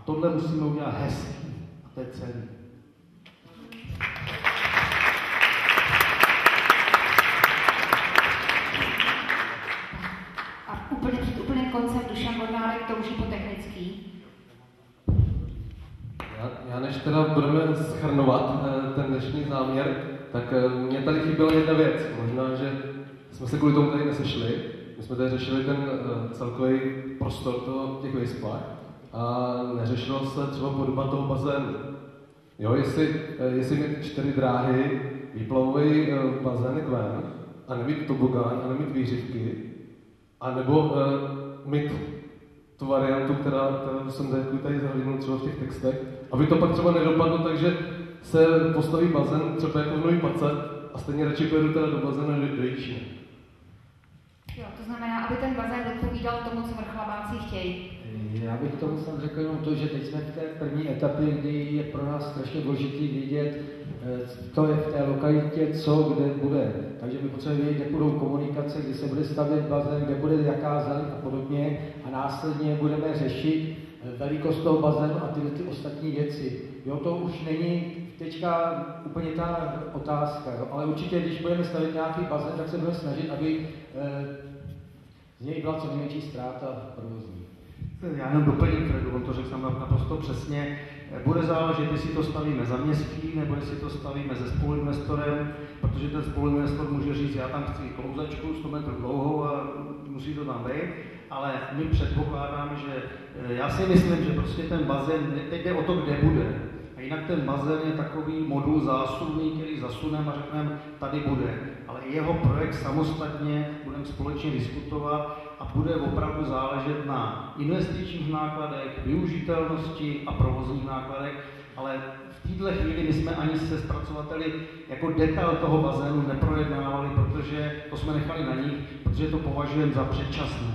tohle musíme udělat hezký. A to je celý. A úplně koncem Dušan Bodnárek, to už je technický. Já než teda budeme shrnovat ten dnešní záměr, tak mě tady chyběla jedna věc. Možná, že jsme se kvůli tomu tady nesešli. My jsme tady řešili ten celkový prostor těch vyspách a neřešilo se třeba podoba toho bazénu. Jo, jestli mít 4 dráhy, výplavový bazének ven, a nemít tobogán, a nemít výřivky, anebo mít tu variantu, která jsem tady zahlídnul třeba v těch textech, aby to pak třeba nedopadlo tak, že se postaví bazén třeba jako v Nový Pace a stejně radši pojedu teda do bazénu do Jičína. Jo, to znamená, aby ten bazén odpovídal tomu, co vrchlabáci chtějí. Já bych tomu sam řekl jenom to, že teď jsme v té první etapě, kdy je pro nás strašně důležité vidět, to je v té lokalitě, co kde bude. Takže my potřebujeme vědět, kde budou komunikace, kde se bude stavět bazén, kde bude jaká zeleň a podobně. A následně budeme řešit velikost toho bazénu a tyhle ty ostatní věci. Jo, to už není teďka úplně ta otázka, jo? Ale určitě, když budeme stavět nějaký bazén, tak se budeme snažit, aby z něj byla co nejmenší ztráta provozní. Já jenom doplním Fredu, on to řekl jsem naprosto přesně. Bude záležet, jestli to stavíme za městský, nebo jestli to stavíme se spoluinvestorem, protože ten spoluinvestor může říct, já tam chci klouzačku 100 metrů dlouhou a musí to tam být, ale my předpokládáme, že já si myslím, že prostě ten bazén, teď jde o to, kde bude. A jinak ten bazén je takový modul zásunný, který zasuneme a řekneme, tady bude. Ale jeho projekt samostatně budeme společně diskutovat a bude opravdu záležet na investičních nákladech, využitelnosti a provozních nákladech, ale v této chvíli my jsme ani se zpracovateli jako detail toho bazénu neprojednávali, protože to jsme nechali na nich, protože to považujeme za předčasné.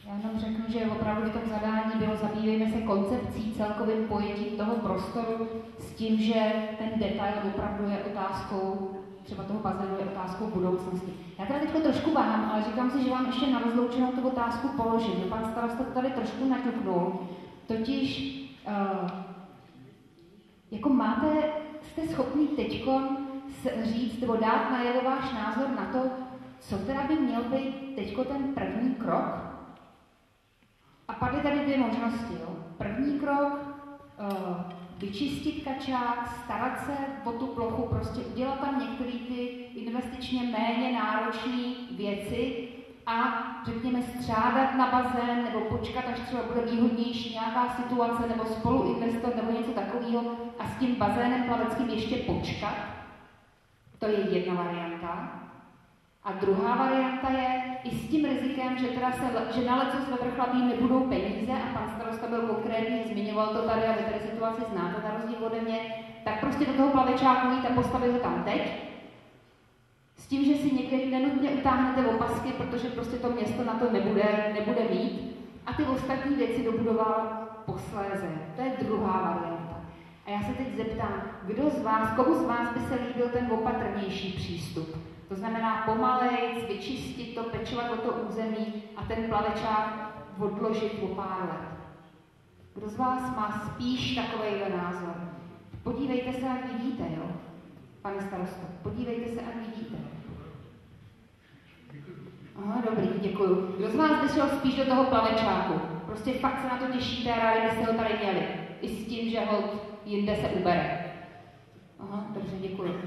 Já jenom řeknu, že opravdu v tom zadání bylo zabývejme se koncepcí, celkovým pojetím toho prostoru s tím, že ten detail opravdu je otázkou, třeba toho bazénu je otázkou budoucnosti. Já teda teď trošku váhám, ale říkám si, že vám ještě na rozloučenou tu otázku položím. Pan starosta to tady trošku naťuknul. Totiž, jako jste schopný teďko říct nebo dát najevo váš názor na to, co teda by měl být teďko ten první krok? A padly tady 2 možnosti. Jo? První krok, vyčistit kačák, starat se o tu plochu, prostě udělat tam některé ty investičně méně náročné věci a řekněme střádat na bazén nebo počkat, až třeba bude výhodnější nějaká situace nebo spoluinvestor nebo něco takového a s tím bazénem plaveckým ještě počkat. To je jedna varianta. A druhá varianta je i s tím rizikem, že na lecos ve Vrchlabí nebudou peníze a pan starosta byl konkrétně, zmiňoval to tady a vy tady situaci znáte na rozdíl ode mě, tak prostě do toho plavečáku jít a postavit ho tam teď. S tím, že si někde nenutně utáhnete opasky, protože prostě to město na to nebude mít a ty ostatní věci dobudoval posléze. To je druhá varianta. A já se teď zeptám, komu z vás by se líbil ten opatrnější přístup? To znamená pomalejc, vyčistit to, pečovat o to území a ten plavečák odložit o pár let. Kdo z vás má spíš takovejhle názor? Podívejte se, ať vidíte, jo? Pane starosto, podívejte se, ať vidíte. Aha, dobrý, děkuju. Kdo z vás by šel spíš do toho plavečáku? Prostě fakt se na to těšíte a rádi byste ho tady měli. I s tím, že ho jinde se ubere. Aha, dobře,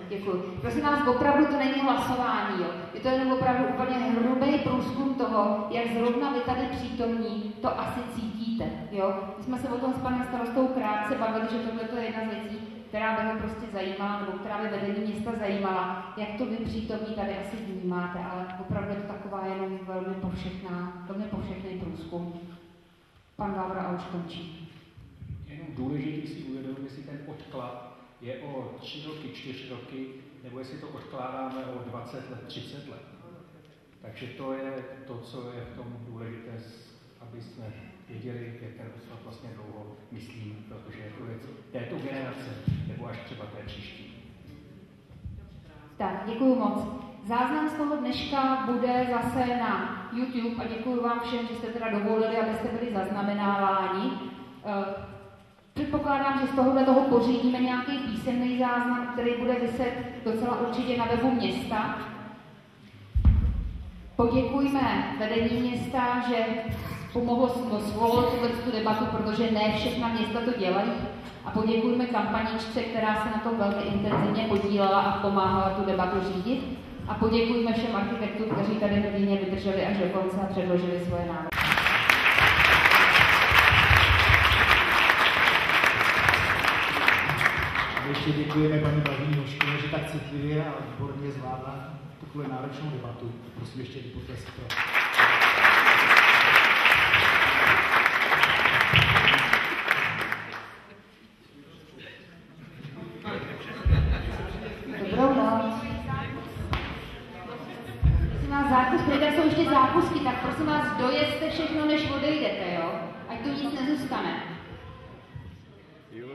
děkuju. Prosím vás, opravdu to není hlasování, jo. Je to jenom opravdu úplně hrubý průzkum toho, jak zrovna vy tady přítomní to asi cítíte, jo. My jsme se o tom s panem starostou krátce bavili, že tohle je jedna z věcí, která by ho prostě zajímala, nebo která by vedení města zajímala, jak to vy přítomní tady asi vnímáte, ale opravdu je to taková jenom velmi povšechný průzkum. Pan Vávra a už končí. Jenom důležitý si uvědomit, jestli ten odklad je o 3 roky, 4 roky, nebo jestli to odkládáme o 20 let, 30 let. Takže to je to, co je v tom důležité, aby jsme věděli, jak vlastně dlouho myslím, protože je to věc této generace, nebo až třeba té příští. Tak, děkuju moc. Záznam z toho dneška bude zase na YouTube a děkuji vám všem, že jste teda dovolili, abyste byli zaznamenáváni. Předpokládám, že z toho pořídíme nějaký písemný záznam, který bude viset docela určitě na webu města. Poděkujme vedení města, že pomohlo svolat tu debatu, protože ne všechna města to dělají. A poděkujme kampaničce, která se na tom velmi intenzivně podílela a pomáhala tu debatu řídit. A poděkujme všem architektům, kteří tady hrdinně vydrželi až do konce a předložili svoje návrhy. Ještě děkujeme paní Blažení Hoškové, že tak citlivě a výborně zvládla takovou náročnou debatu. Prosím ještě potlesk. Dobrou noc. Prosím vás, zákusky, tak jsou ještě zákusky, tak prosím vás, dojezte všechno, než odejdete, jo? Ať tu nic nezůstane. Jo,